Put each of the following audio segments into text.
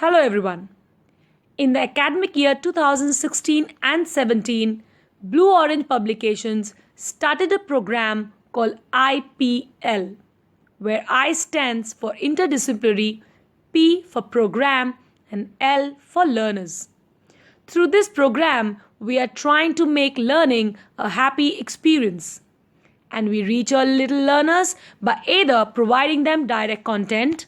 Hello everyone. In the academic year 2016 and 17, Blue Orange Publications started a program called IPL, where I stands for Interdisciplinary, P for Program, and L for Learners. Through this program, we are trying to make learning a happy experience. And we reach our little learners by either providing them direct content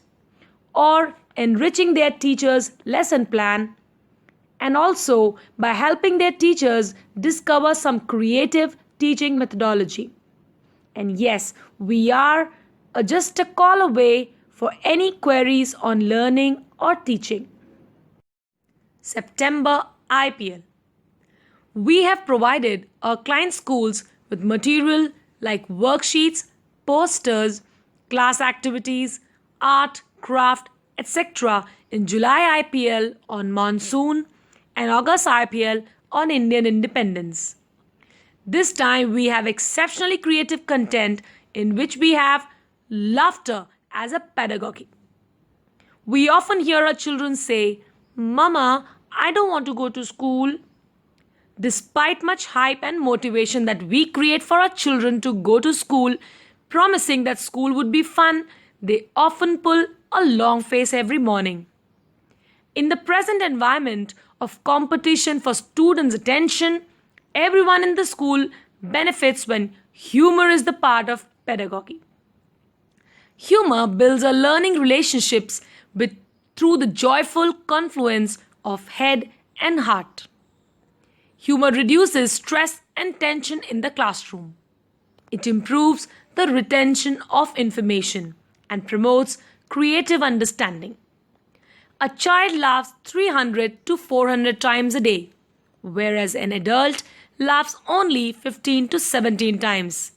or enriching their teachers' lesson plan, and also by helping their teachers discover some creative teaching methodology. And yes, we are just a call away for any queries on learning or teaching. September IPL. We have provided our client schools with material like worksheets, posters, class activities, art, craft, etc. in July IPL on monsoon and August IPL on Indian independence. This time we have exceptionally creative content in which we have laughter as a pedagogy. We often hear our children say, "Mama, I don't want to go to school." Despite much hype and motivation that we create for our children to go to school, promising that school would be fun, they often pull a long face every morning. In the present environment of competition for students' attention, everyone in the school benefits when humor is the part of pedagogy. Humor builds our learning relationships through the joyful confluence of head and heart. Humor reduces stress and tension in the classroom. It improves the retention of information and promotes creative understanding. A child laughs 300 to 400 times a day, whereas an adult laughs only 15 to 17 times.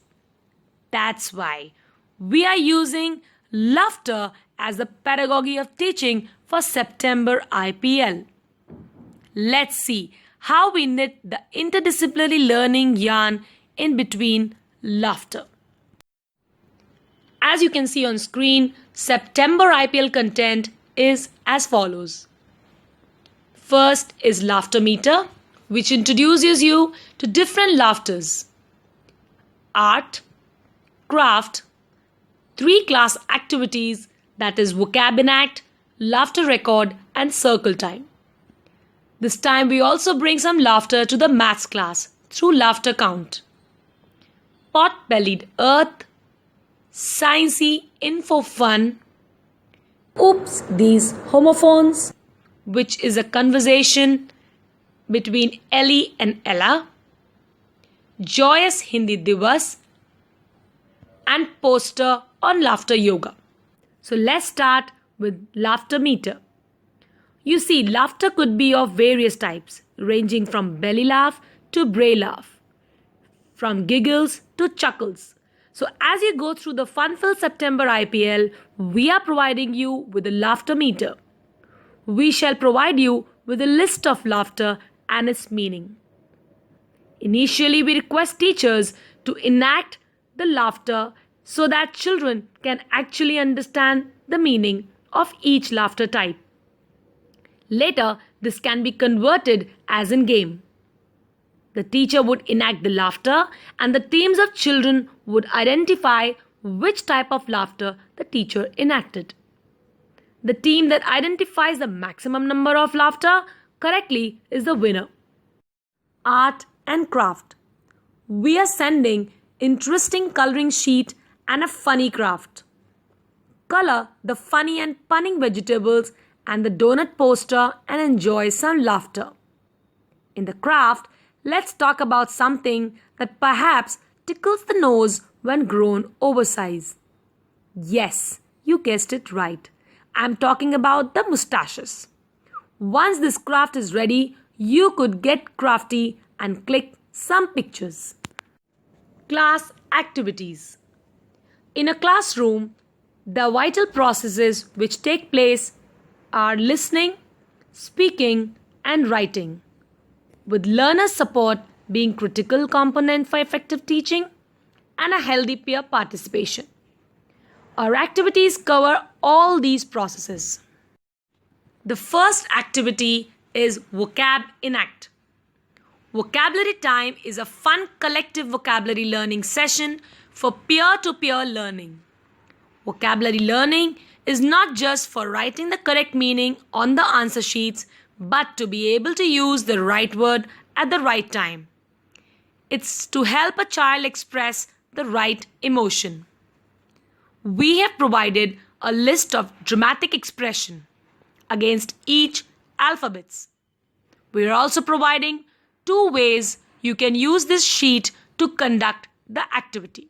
That's why we are using laughter as the pedagogy of teaching for September IPL. Let's see how we knit the interdisciplinary learning yarn in between laughter. As you can see on screen, September IPL content is as follows. First is laughter meter, which introduces you to different laughters. Art, craft, 3 class activities, that is vocab enact, laughter record and circle time. This time we also bring some laughter to the maths class through laughter count. Pot-bellied earth, sciencey info fun, oops these homophones, which is a conversation between Ellie and Ella, joyous Hindi Divas, and poster on laughter yoga. So let's start with laughter meter. You see, laughter could be of various types, ranging from belly laugh to bray laugh, from giggles to chuckles. So as you go through the fun-filled September IPL, we are providing you with a laughter meter. We shall provide you with a list of laughter and its meaning. Initially, we request teachers to enact the laughter so that children can actually understand the meaning of each laughter type. Later, this can be converted as in game. The teacher would enact the laughter and the teams of children would identify which type of laughter the teacher enacted. The team that identifies the maximum number of laughter correctly is the winner. Art and craft. We are sending interesting coloring sheet and a funny craft. Color the funny and punning vegetables and the donut poster and enjoy some laughter. In the craft, let's talk about something that perhaps tickles the nose when grown oversized. Yes, you guessed it right. I'm talking about the mustaches. Once this craft is ready, you could get crafty and click some pictures. Class activities. In a classroom, the vital processes which take place are listening, speaking, and writing, with learner support being critical component for effective teaching and a healthy peer participation. Our activities cover all these processes. The first activity is Vocab Enact. Vocabulary Time is a fun collective vocabulary learning session for peer-to-peer learning. Vocabulary learning is not just for writing the correct meaning on the answer sheets, but to be able to use the right word at the right time. It's to help a child express the right emotion. We have provided a list of dramatic expression against each alphabets. We are also providing 2 ways you can use this sheet to conduct the activity.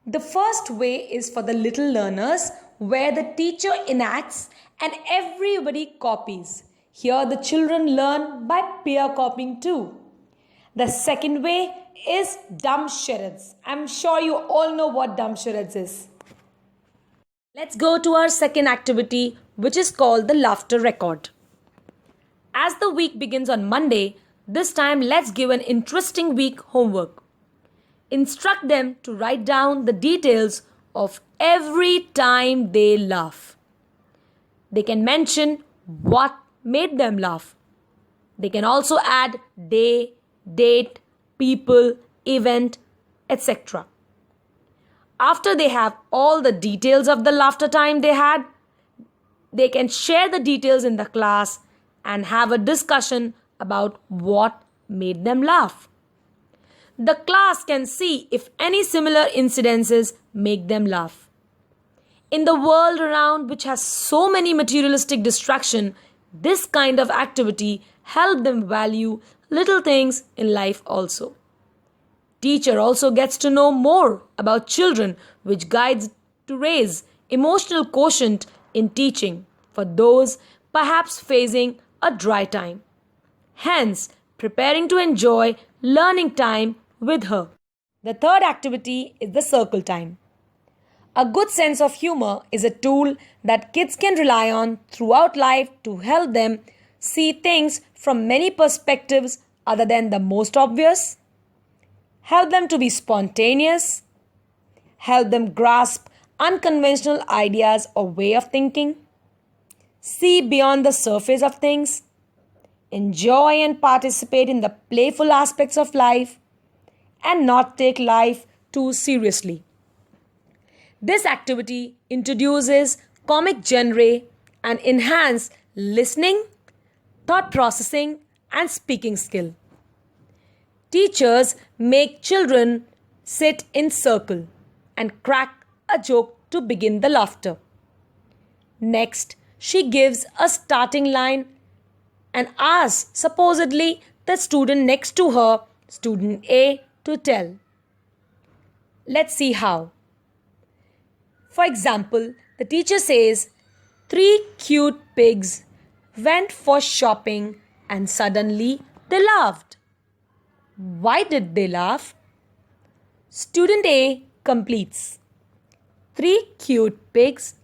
The first way is for the little learners, where the teacher enacts and everybody copies. Here the children learn by peer copying too. The second way is dumb charades. I'm sure you all know what dumb charades is. Let's go to our second activity, which is called the laughter record. As the week begins on Monday, this time let's give an interesting week homework. Instruct them to write down the details of every time they laugh. They can mention what made them laugh. They can also add day, date, people, event, etc. After they have all the details of the laughter time they had, they can share the details in the class and have a discussion about what made them laugh. The class can see if any similar incidences make them laugh. In the world around which has so many materialistic distractions, this kind of activity helps them value little things in life also. Teacher also gets to know more about children, which guides to raise emotional quotient in teaching for those perhaps facing a dry time. Hence, preparing to enjoy learning time with her. The third activity is the circle time. A good sense of humor is a tool that kids can rely on throughout life to help them see things from many perspectives other than the most obvious, help them to be spontaneous, help them grasp unconventional ideas or way of thinking, see beyond the surface of things, enjoy and participate in the playful aspects of life, and not take life too seriously. This activity introduces comic genre and enhance listening, thought processing, and speaking skill. Teachers make children sit in circle and crack a joke to begin the laughter. Next, she gives a starting line and asks supposedly the student next to her, student A, to tell. Let's see how. For example, the teacher says, 3 cute pigs went for shopping and suddenly they laughed. Why did they laugh? Student A completes. 3 cute pigs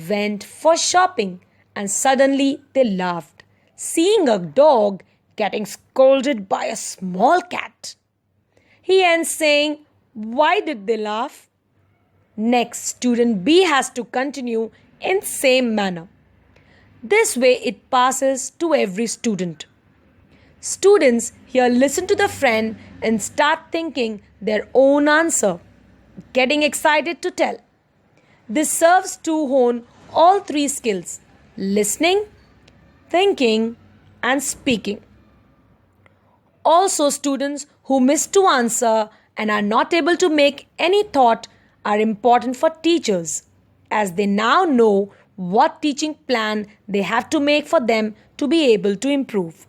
went for shopping and suddenly they laughed, seeing a dog getting scolded by a small cat. He ends saying, why did they laugh? Next, student B has to continue in same manner. This way it passes to every student. Students here listen to the friend and start thinking their own answer, getting excited to tell. This serves to hone all 3 skills: listening, thinking, and speaking. Also, students who miss to answer and are not able to make any thought are important for teachers, as they now know what teaching plan they have to make for them to be able to improve.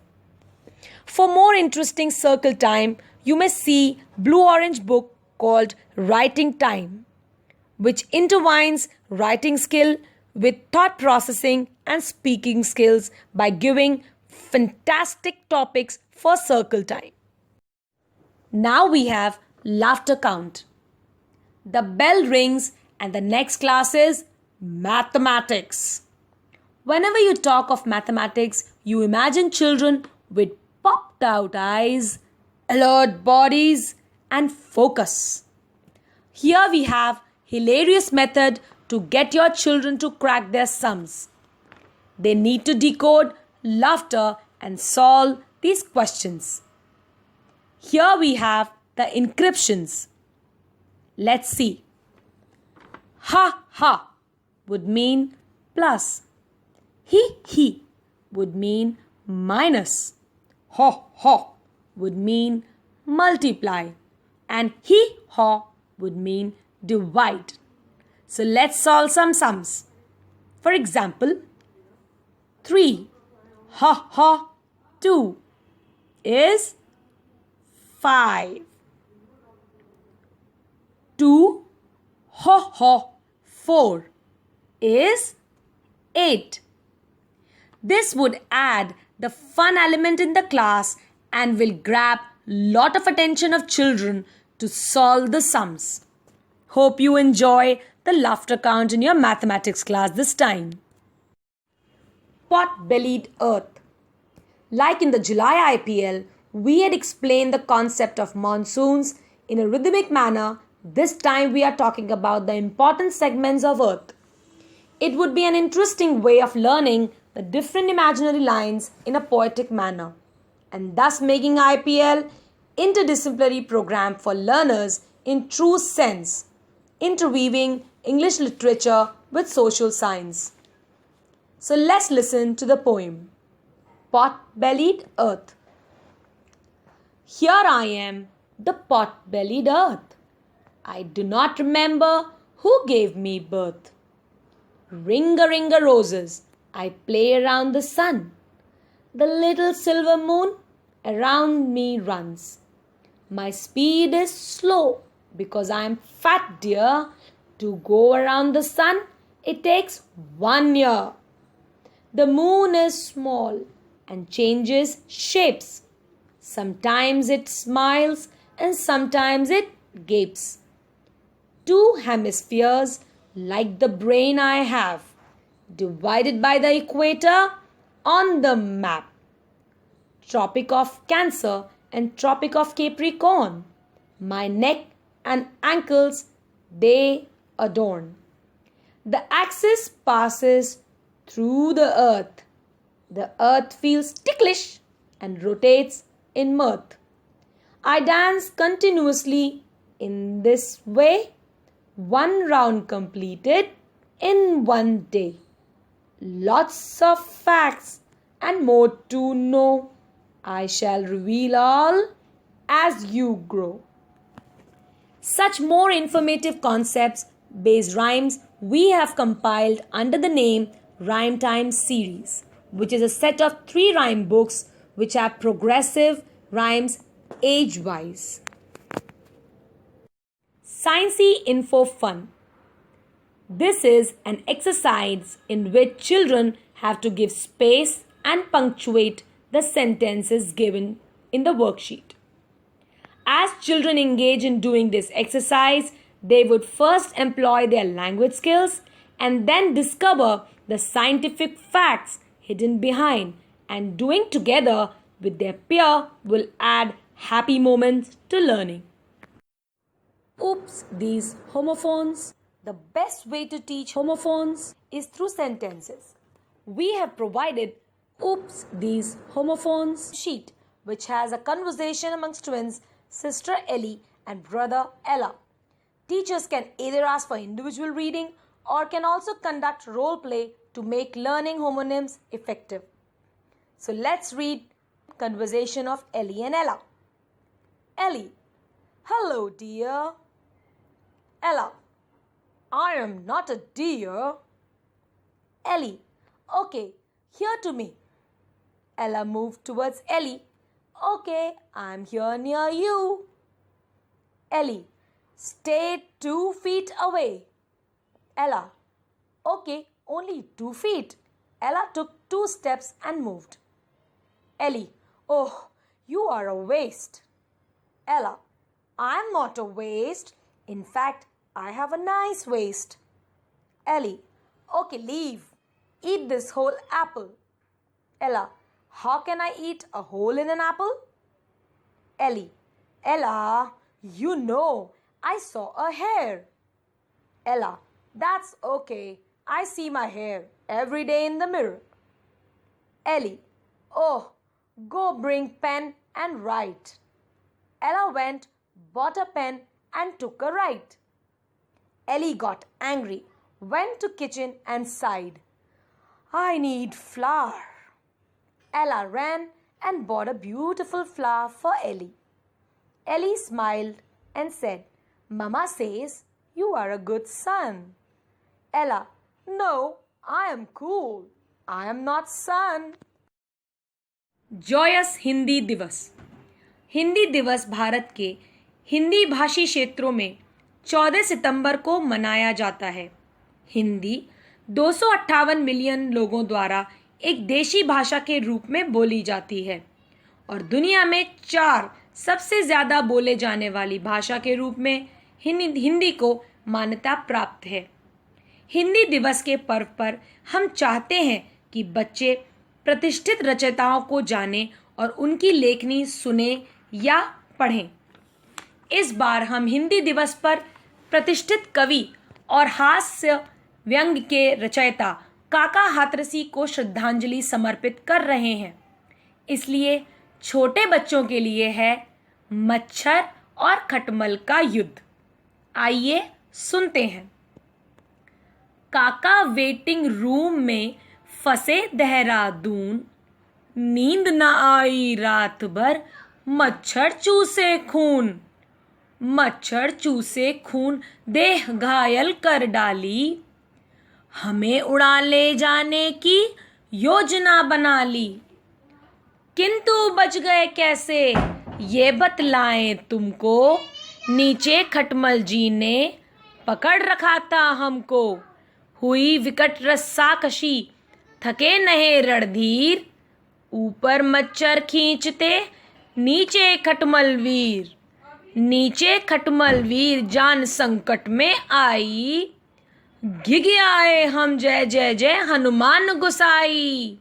For more interesting circle time, you may see blue-orange book called Writing Time, which intertwines writing skill with thought processing and speaking skills by giving fantastic topics for circle time. Now we have laughter count. The bell rings and the next class is mathematics. Whenever you talk of mathematics, you imagine children with popped out eyes, alert bodies, and focus. Here we have hilarious method to get your children to crack their sums. They need to decode laughter and solve these questions. Here we have the encryptions. Let's see. Ha ha would mean plus. He would mean minus. Ho ho would mean multiply. And he haw would mean divide. So let's solve some sums. For example, 3 ha ha 2 is 5. 2 ha ha 4 is 8. This would add the fun element in the class and will grab lot of attention of children to solve the sums. Hope you enjoy the laughter count in your mathematics class this time. Pot-bellied earth. Like in the July IPL, we had explained the concept of monsoons in a rhythmic manner. This time we are talking about the important segments of earth. It would be an interesting way of learning the different imaginary lines in a poetic manner, and thus making IPL interdisciplinary program for learners in true sense, interweaving English literature with social science. So let's listen to the poem, Pot-bellied Earth. Here I am, the pot-bellied earth. I do not remember who gave me birth. Ring-a-ring-a roses, I play around the sun. The little silver moon around me runs. My speed is slow because I am fat, dear. To go around the sun, it takes 1 year. The moon is small and changes shapes. Sometimes it smiles and sometimes it gapes. 2 hemispheres like the brain I have, divided by the equator on the map. Tropic of Cancer and Tropic of Capricorn. My neck and ankles they adorn. The axis passes through the earth. The earth feels ticklish and rotates in mirth. I dance continuously in this way. 1 round completed in 1 day. Lots of facts and more to know. I shall reveal all as you grow. Such more informative concepts based rhymes we have compiled under the name Rhyme Time series, which is a set of 3 rhyme books which have progressive rhymes age-wise. Sciencey Info Fun. This is an exercise in which children have to give space and punctuate the sentences given in the worksheet. As children engage in doing this exercise, they would first employ their language skills and then discover the scientific facts hidden behind, and doing together with their peer will add happy moments to learning. Oops, these homophones. The best way to teach homophones is through sentences. We have provided Oops, these homophones sheet, which has a conversation amongst twins, sister Ellie and brother Ella. Teachers can either ask for individual reading or can also conduct role play to make learning homonyms effective. So let's read conversation of Ellie and Ella. Ellie: hello dear. Ella: I am not a deer. Ellie: okay, here to me. Ella moved towards Ellie. Okay, I'm here near you. Ellie: stay 2 feet away. Ella: okay, only 2 feet. Ella took 2 steps and moved. Ellie: oh, you are a waste. Ella: I'm not a waste. In fact, I have a nice waist. Ellie: okay, leave. Eat this whole apple. Ella: how can I eat a hole in an apple? Ellie: Ella, you know, I saw a hair. Ella: that's okay. I see my hair every day in the mirror. Ellie, oh, go bring pen and write. Ella went, bought a pen and took a write. Ellie got angry, went to kitchen and sighed. I need flour. Ella ran and bought a beautiful flower for Ellie. Ellie smiled and said, Mama says you are a good son. Ella, no, I am cool. I am not son. जॉयस हिंदी दिवस। हिंदी दिवस भारत के हिंदी भाषी क्षेत्रों में 14 सितंबर को मनाया जाता है। हिंदी 258 मिलियन लोगों द्वारा एक देशी भाषा के रूप में बोली जाती है और दुनिया में 4 सबसे ज़्यादा बोले जाने वाली भाषा के रूप में हिंदी को मान्यता प्राप्त है। हिंदी दिवस के पर्व पर हम चाहते हैं कि बच्चे प्रतिष्ठित रचयिताओं को जानें और उनकी लेखनी सुने या पढ़ें। इस बार हम हिंदी दिवस पर प्रतिष्ठित कवि और हास्य व्यंग्य के रचयिता काका हाथरसी को श्रद्धांजलि समर्पित कर रहे हैं। इसलिए छोटे बच्चों के लिए है मच्छर और खटमल का युद्ध। आइए सुनते हैं। काका वेटिंग रूम में फंसे देहरादून, नींद न आई रात भर, मच्छर चूसे खून। मच्छर चूसे खून देह घायल कर डाली, हमें उड़ा ले जाने की योजना बना ली। किंतु बच गए कैसे ये बतलाएं तुमको, नीचे खटमल जी ने पकड़ रखा था हमको। हुई विकट रस्साकशी, थके नहीं रणधीर, ऊपर मच्छर खींचते नीचे खटमल वीर। नीचे खटमल वीर जान संकट में आई, घिघ आए हम जय जय जय हनुमान गोसाई।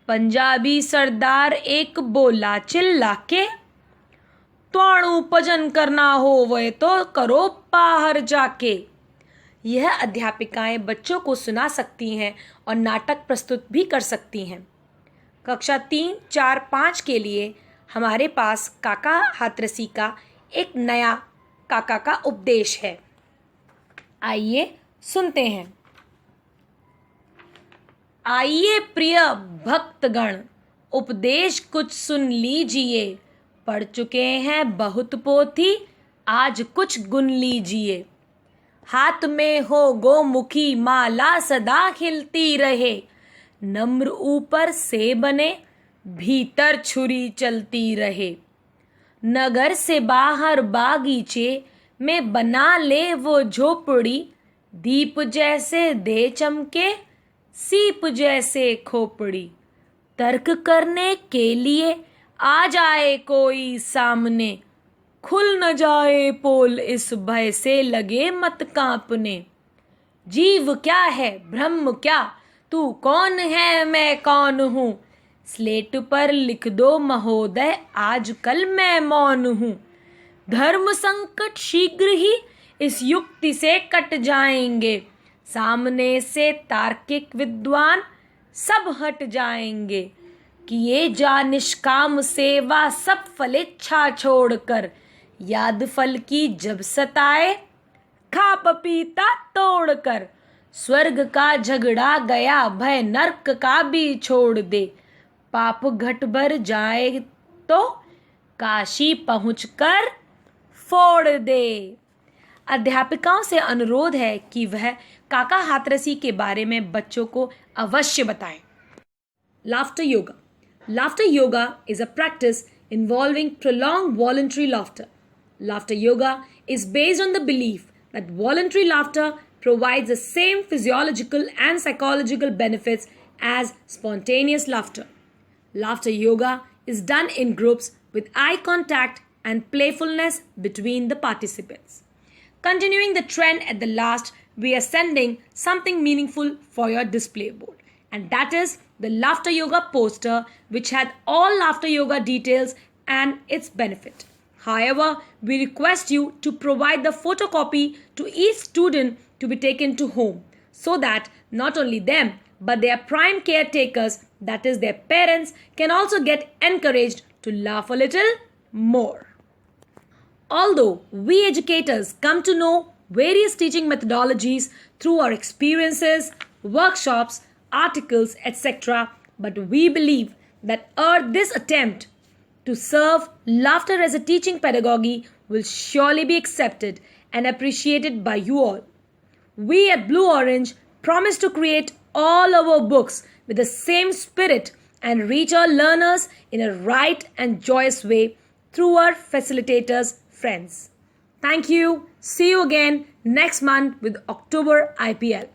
पंजाबी सरदार एक बोला चिल्ला के, त्वाणु भजन करना हो वह तो करो बाहर जाके। यह अध्यापिकाएं बच्चों को सुना सकती हैं और नाटक प्रस्तुत भी कर सकती हैं। कक्षा 3, 4, 5 के लिए हमारे पास काका हाथरसी का एक नया काका का उपदेश है। आइए सुनते हैं। आइए प्रिय भक्तगण, उपदेश कुछ सुन लीजिए। पढ़ चुके हैं बहुत पोथी, आज कुछ गुन लीजिए। हाथ में हो गोमुखी माला सदा खिलती रहे, नम्र ऊपर से बने भीतर छुरी चलती रहे। नगर से बाहर बागीचे में बना ले वो झोपड़ी, दीप जैसे दे चमके सीप जैसे खोपड़ी। तर्क करने के लिए आ जाए कोई सामने, खुल न जाए पोल इस भय से लगे मत कांपने। जीव क्या है ब्रह्म क्या, तू कौन है मैं कौन हूँ, स्लेट पर लिख दो महोदय आजकल मैं मौन हूँ। धर्म संकट शीघ्र ही इस युक्ति से कट जाएंगे, सामने से तार्किक विद्वान सब हट जाएंगे। किए जा निष्काम सेवा सब फल इच्छा छोड़कर, याद फल की जब सताए खा पपीता तोड़कर। स्वर्ग का झगड़ा गया भय नरक का भी छोड़ दे, पाप घट भर जाए तो काशी पहुंचकर फोड़ दे। अध्यापिकाओं से अनुरोध है कि वह काका हाथरसी के बारे में बच्चों को अवश्य बताएं। Laughter yoga. Laughter yoga is a practice involving prolonged voluntary laughter. Laughter yoga is based on the belief that voluntary laughter provides the same physiological and psychological benefits as spontaneous laughter. Laughter yoga is done in groups with eye contact and playfulness between the participants. Continuing the trend at the last, we are sending something meaningful for your display board, and that is the Laughter Yoga poster, which had all Laughter Yoga details and its benefit. However, we request you to provide the photocopy to each student to be taken to home, so that not only them but their prime caretakers that is, their parents, can also get encouraged to laugh a little more. Although we educators come to know various teaching methodologies through our experiences, workshops, articles, etc., but we believe that this attempt to serve laughter as a teaching pedagogy will surely be accepted and appreciated by you all. We at Blue Orange promise to create all our books with the same spirit and reach our learners in a right and joyous way through our facilitators' friends. Thank you. See you again next month with October IPL.